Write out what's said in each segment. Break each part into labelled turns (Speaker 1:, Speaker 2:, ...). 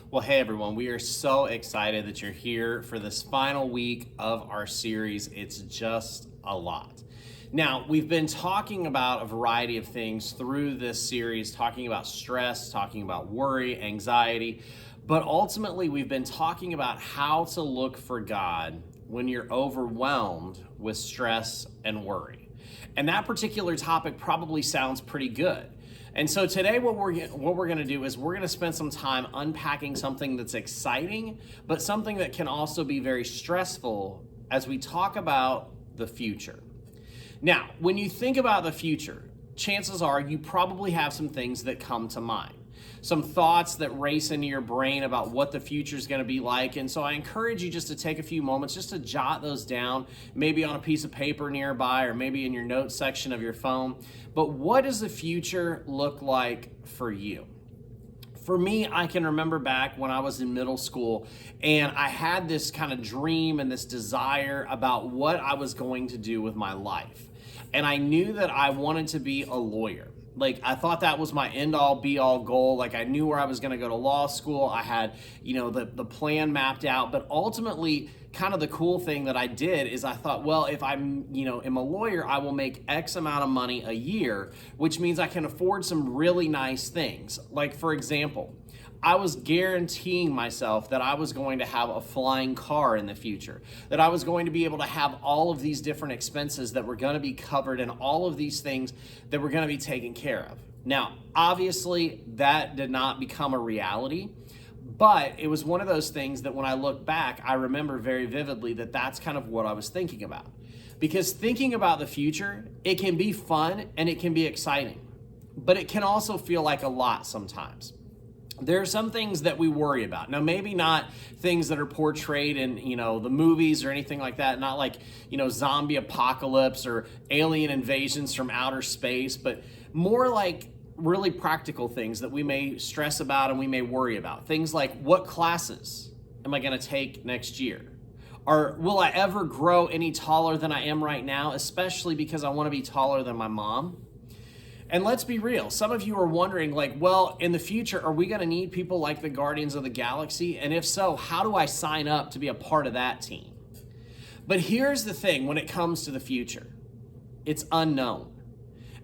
Speaker 1: Well, hey everyone, we are so excited that you're here for this final week of our series. It's just a lot. Now, we've been talking about a variety of things through this series, talking about stress, talking about worry, anxiety, but ultimately we've been talking about how to look for God when you're overwhelmed with stress and worry. And that particular topic probably sounds pretty good. And so today what we're going to do is we're going to spend some time unpacking something that's exciting, but something that can also be very stressful as we talk about the future. Now, when you think about the future, chances are you probably have some things that come to mind. Some thoughts that race into your brain about what the future is going to be like. And so I encourage you just to take a few moments just to jot those down, maybe on a piece of paper nearby or maybe in your notes section of your phone. But what does the future look like for you? For me, I can remember back when I was in middle school and I had this kind of dream and this desire about what I was going to do with my life. And I knew that I wanted to be a lawyer. Like, I thought that was my end-all be-all goal. Like, I knew where I was going to go to law school. I had, the plan mapped out. But ultimately, kind of the cool thing that I did is I thought, well, if I'm, am a lawyer, I will make X amount of money a year, which means I can afford some really nice things. Like, for example, I was guaranteeing myself that I was going to have a flying car in the future, that I was going to be able to have all of these different expenses that were going to be covered and all of these things that were going to be taken care of. Now, obviously, that did not become a reality, but it was one of those things that when I look back, I remember very vividly that that's kind of what I was thinking about. Because thinking about the future, it can be fun and it can be exciting, but it can also feel like a lot sometimes. There are some things that we worry about. Now, maybe not things that are portrayed in, the movies or anything like that, not like, zombie apocalypse or alien invasions from outer space, but more like really practical things that we may stress about and we may worry about. Things like, what classes am I going to take next year? Or will I ever grow any taller than I am right now, especially because I want to be taller than my mom? And let's be real, some of you are wondering, in the future, are we going to need people like the Guardians of the Galaxy? And if so, how do I sign up to be a part of that team? But here's the thing when it comes to the future, it's unknown.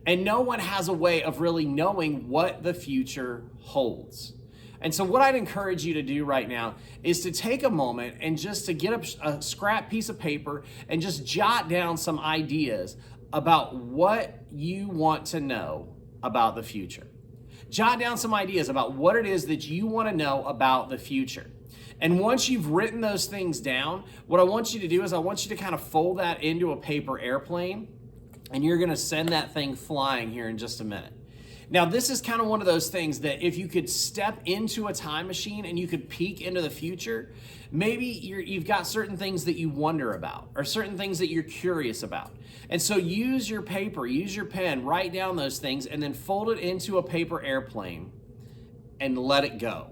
Speaker 1: And no one has a way of really knowing what the future holds. And so what I'd encourage you to do right now is to take a moment and just to get a scrap piece of paper and just jot down some ideas about what you want to know about the future. Jot down some ideas about what it is that you want to know about the future. And once you've written those things down, what I want you to do is I want you to kind of fold that into a paper airplane, and you're going to send that thing flying here in just a minute. Now, this is kind of one of those things that if you could step into a time machine and you could peek into the future, maybe you've got certain things that you wonder about or certain things that you're curious about. And so use your paper, use your pen, write down those things, and then fold it into a paper airplane and let it go.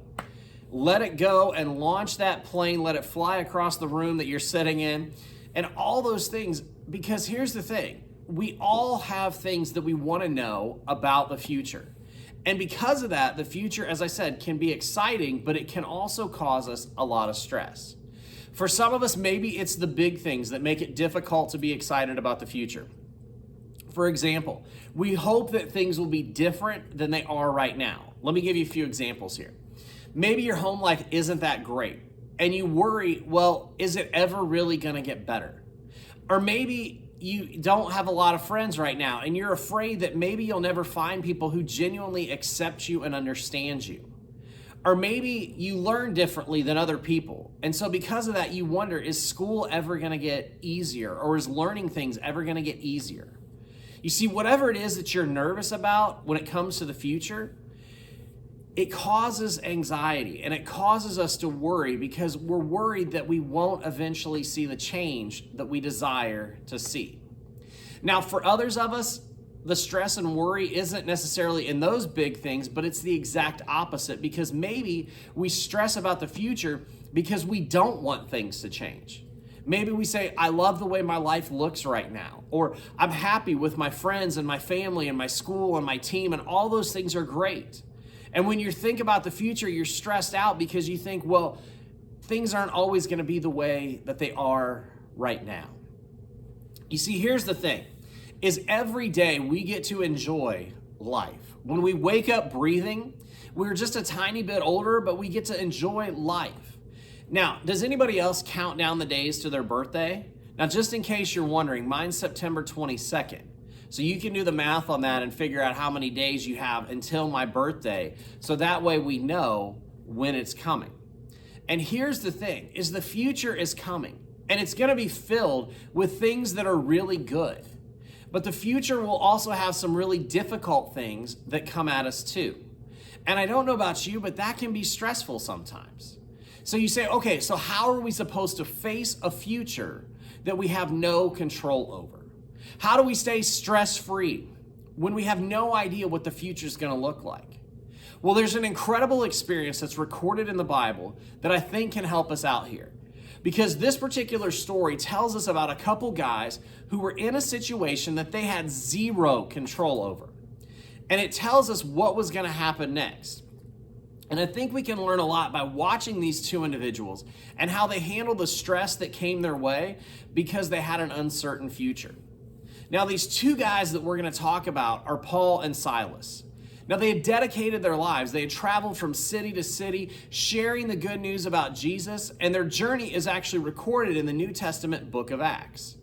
Speaker 1: Let it go and launch that plane, let it fly across the room that you're sitting in, and all those things, because here's the thing. We all have things that we want to know about the future. And because of that, the future, as I said, can be exciting, but it can also cause us a lot of stress. For some of us, maybe it's the big things that make it difficult to be excited about the future. For example, we hope that things will be different than they are right now. Let me give you a few examples here. Maybe your home life isn't that great, and you worry, well, is it ever really going to get better? Or maybe you don't have a lot of friends right now, and you're afraid that maybe you'll never find people who genuinely accept you and understand you. Or maybe you learn differently than other people, and so because of that, you wonder, is school ever going to get easier, or is learning things ever going to get easier? You see, whatever it is that you're nervous about when it comes to the future, it causes anxiety and it causes us to worry because we're worried that we won't eventually see the change that we desire to see. Now, for others of us, the stress and worry isn't necessarily in those big things, but it's the exact opposite because maybe we stress about the future because we don't want things to change. Maybe we say, I love the way my life looks right now, or I'm happy with my friends and my family and my school and my team, and all those things are great. And when you think about the future, you're stressed out because you think, well, things aren't always going to be the way that they are right now. You see, here's the thing, is every day we get to enjoy life. When we wake up breathing, we're just a tiny bit older, but we get to enjoy life. Now, does anybody else count down the days to their birthday? Now, just in case you're wondering, mine's September 22nd. So you can do the math on that and figure out how many days you have until my birthday. So that way we know when it's coming. And here's the thing, is the future is coming. And it's going to be filled with things that are really good. But the future will also have some really difficult things that come at us too. And I don't know about you, but that can be stressful sometimes. So you say, okay, so how are we supposed to face a future that we have no control over? How do we stay stress-free when we have no idea what the future is going to look like? Well, there's an incredible experience that's recorded in the Bible that I think can help us out here. Because this particular story tells us about a couple guys who were in a situation that they had zero control over. And it tells us what was going to happen next. And I think we can learn a lot by watching these two individuals and how they handled the stress that came their way because they had an uncertain future. Now, these two guys that we're going to talk about are Paul and Silas. Now, they had dedicated their lives. They had traveled from city to city, sharing the good news about Jesus, and their journey is actually recorded in the New Testament book of Acts.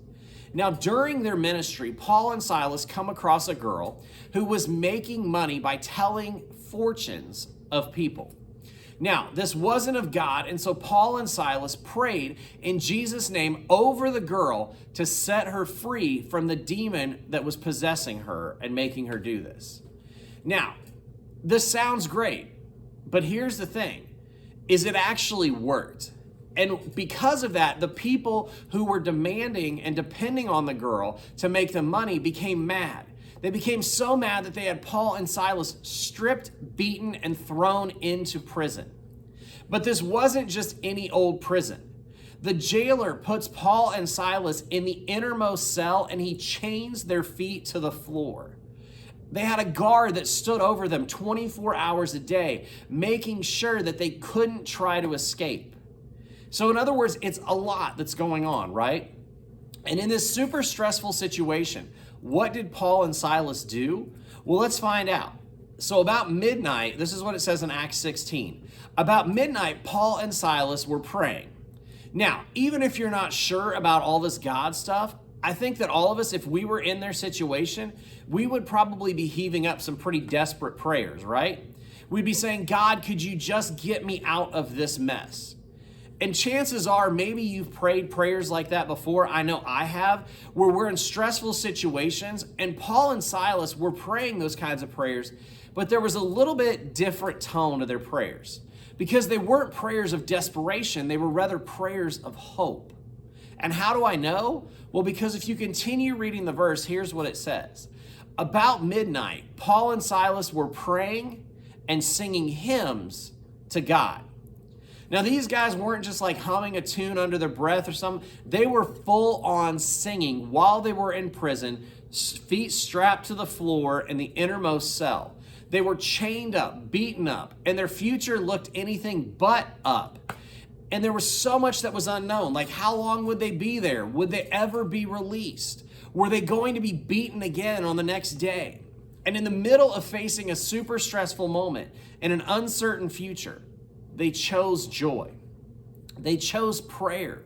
Speaker 1: Now, during their ministry, Paul and Silas come across a girl who was making money by telling fortunes of people. Now, this wasn't of God, and so Paul and Silas prayed in Jesus' name over the girl to set her free from the demon that was possessing her and making her do this. Now, this sounds great, but here's the thing, is it actually worked. And because of that, the people who were demanding and depending on the girl to make them money became mad. They became so mad that they had Paul and Silas stripped, beaten, and thrown into prison. But this wasn't just any old prison. The jailer puts Paul and Silas in the innermost cell and he chains their feet to the floor. They had a guard that stood over them 24 hours a day, making sure that they couldn't try to escape. So in other words, it's a lot that's going on, right? And in this super stressful situation, what did Paul and Silas do? Well, let's find out. So about midnight, this is what it says in Acts 16. About midnight, Paul and Silas were praying. Now, even if you're not sure about all this God stuff, I think that all of us, if we were in their situation, we would probably be heaving up some pretty desperate prayers, right? We'd be saying, God, could you just get me out of this mess? And chances are maybe you've prayed prayers like that before. I know I have, where we're in stressful situations, and Paul and Silas were praying those kinds of prayers, but there was a little bit different tone to their prayers because they weren't prayers of desperation. They were rather prayers of hope. And how do I know? Well, because if you continue reading the verse, here's what it says. About midnight, Paul and Silas were praying and singing hymns to God. Now, these guys weren't just like humming a tune under their breath or something. They were full on singing while they were in prison, feet strapped to the floor in the innermost cell. They were chained up, beaten up, and their future looked anything but up. And there was so much that was unknown. Like, how long would they be there? Would they ever be released? Were they going to be beaten again on the next day? And in the middle of facing a super stressful moment and an uncertain future, they chose joy. They chose prayer,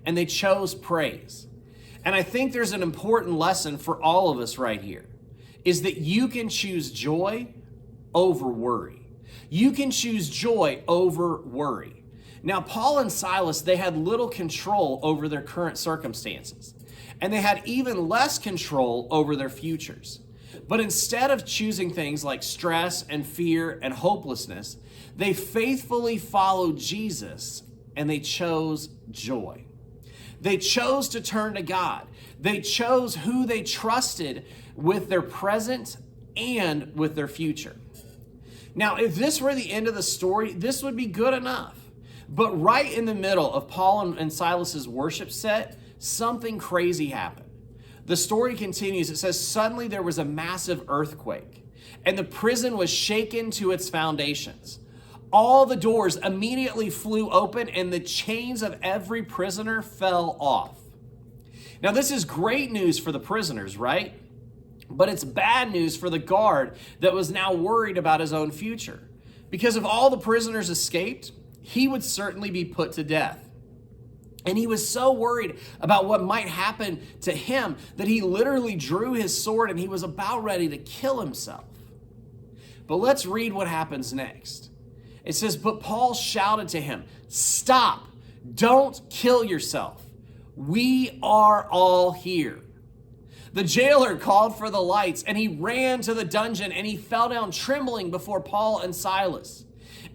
Speaker 1: and they chose praise. And I think there's an important lesson for all of us right here, is that you can choose joy over worry. You can choose joy over worry. Now, Paul and Silas, they had little control over their current circumstances, and they had even less control over their futures. But instead of choosing things like stress and fear and hopelessness, they faithfully followed Jesus and they chose joy. They chose to turn to God. They chose who they trusted with their present and with their future. Now, if this were the end of the story, this would be good enough. But right in the middle of Paul and Silas's worship set, something crazy happened. The story continues. It says, suddenly there was a massive earthquake, and the prison was shaken to its foundations. All the doors immediately flew open, and the chains of every prisoner fell off. Now, this is great news for the prisoners, right? But it's bad news for the guard that was now worried about his own future. Because if all the prisoners escaped, he would certainly be put to death. And he was so worried about what might happen to him that he literally drew his sword and he was about ready to kill himself. But let's read what happens next. It says, "But Paul shouted to him, 'Stop, don't kill yourself. We are all here.' The jailer called for the lights, and he ran to the dungeon, and he fell down trembling before Paul and Silas.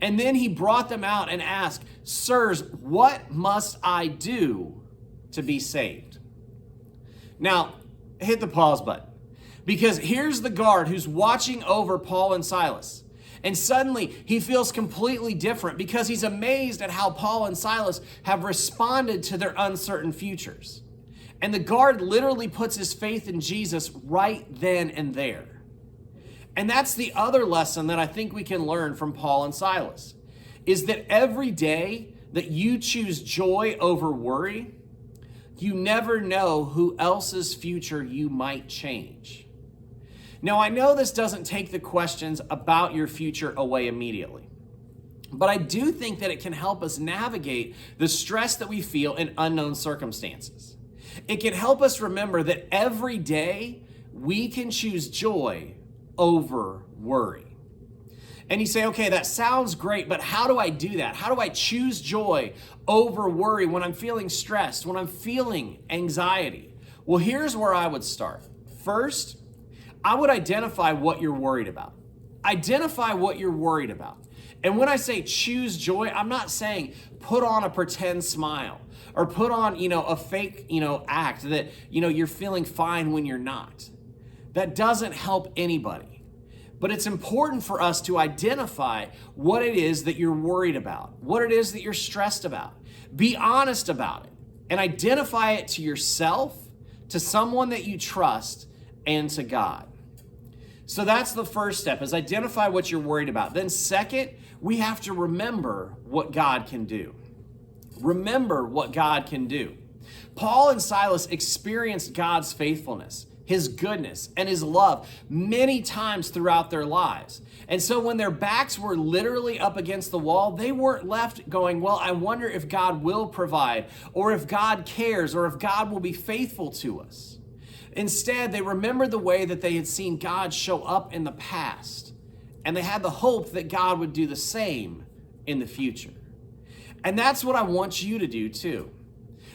Speaker 1: And then he brought them out and asked, 'Sirs, what must I do to be saved?'" Now, hit the pause button, because here's the guard who's watching over Paul and Silas. And suddenly he feels completely different because he's amazed at how Paul and Silas have responded to their uncertain futures. And the guard literally puts his faith in Jesus right then and there. And that's the other lesson that I think we can learn from Paul and Silas, is that every day that you choose joy over worry, you never know who else's future you might change. Now, I know this doesn't take the questions about your future away immediately, but I do think that it can help us navigate the stress that we feel in unknown circumstances. It can help us remember that every day we can choose joy over worry. And you say, okay, that sounds great, but how do I do that? How do I choose joy over worry when I'm feeling stressed, when I'm feeling anxiety? Well, here's where I would start. First, I would identify what you're worried about. Identify what you're worried about. And when I say choose joy, I'm not saying put on a pretend smile or put on, a fake, act that, you're feeling fine when you're not. That doesn't help anybody. But it's important for us to identify what it is that you're worried about, what it is that you're stressed about. Be honest about it and identify it to yourself, to someone that you trust, and to God. So that's the first step, is identify what you're worried about. Then second, we have to remember what God can do. Remember what God can do. Paul and Silas experienced God's faithfulness, His goodness, and His love many times throughout their lives. And so when their backs were literally up against the wall, they weren't left going, well, I wonder if God will provide, or if God cares, or if God will be faithful to us. Instead, they remembered the way that they had seen God show up in the past, and they had the hope that God would do the same in the future. And that's what I want you to do too.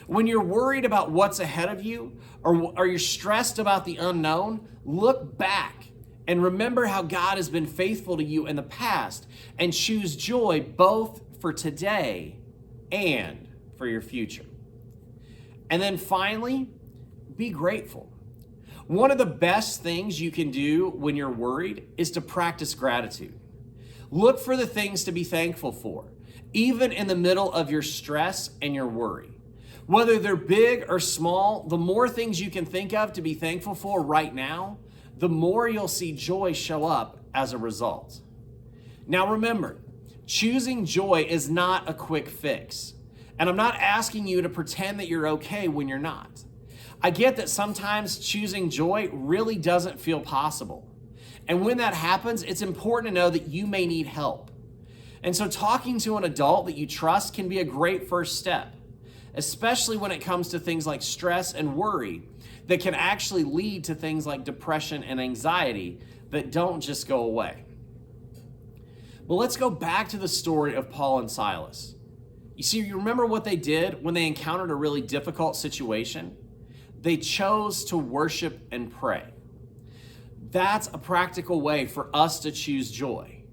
Speaker 1: When you're worried about what's ahead of you, or you're stressed about the unknown, look back and remember how God has been faithful to you in the past, and choose joy both for today and for your future. And then finally, be grateful. One of the best things you can do when you're worried is to practice gratitude. Look for the things to be thankful for, even in the middle of your stress and your worry. Whether they're big or small, the more things you can think of to be thankful for right now, the more you'll see joy show up as a result. Now remember, choosing joy is not a quick fix. And I'm not asking you to pretend that you're okay when you're not. I get that sometimes choosing joy really doesn't feel possible. And when that happens, it's important to know that you may need help. And so talking to an adult that you trust can be a great first step, especially when it comes to things like stress and worry that can actually lead to things like depression and anxiety that don't just go away. But let's go back to the story of Paul and Silas. You remember what they did when they encountered a really difficult situation? They chose to worship and pray. That's a practical way for us to choose joy.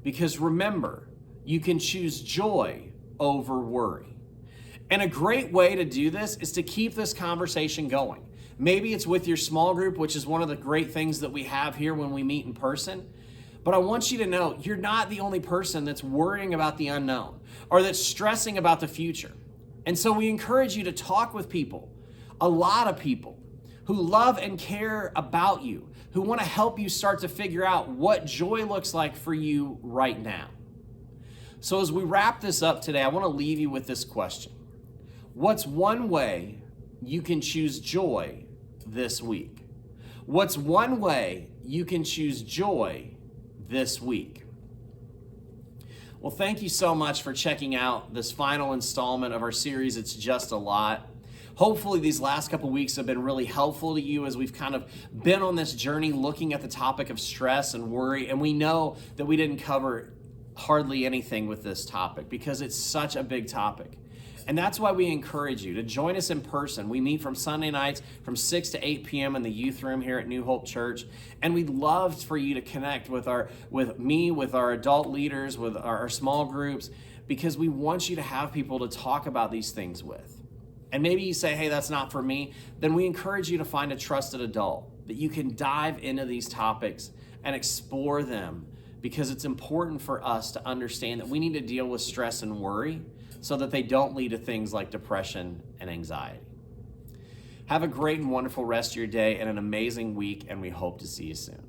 Speaker 1: Because remember, you can choose joy over worry. And a great way to do this is to keep this conversation going. Maybe it's with your small group, which is one of the great things that we have here when we meet in person. But I want you to know you're not the only person that's worrying about the unknown or that's stressing about the future. And so we encourage you to talk with people, a lot of people who love and care about you, who want to help you start to figure out what joy looks like for you right now. So as we wrap this up today, I want to leave you with this question. What's one way you can choose joy this week? What's one way you can choose joy this week? Well, thank you so much for checking out this final installment of our series, It's Just a Lot. Hopefully these last couple weeks have been really helpful to you as we've kind of been on this journey looking at the topic of stress and worry. And we know that we didn't cover hardly anything with this topic because it's such a big topic. And that's why we encourage you to join us in person. We meet from Sunday nights from 6 to 8 p.m. in the youth room here at New Hope Church. And we'd love for you to connect with me, with our adult leaders, with our small groups, because we want you to have people to talk about these things with. And maybe you say, hey, that's not for me. Then we encourage you to find a trusted adult that you can dive into these topics and explore them, because it's important for us to understand that we need to deal with stress and worry so that they don't lead to things like depression and anxiety. Have a great and wonderful rest of your day and an amazing week, and we hope to see you soon.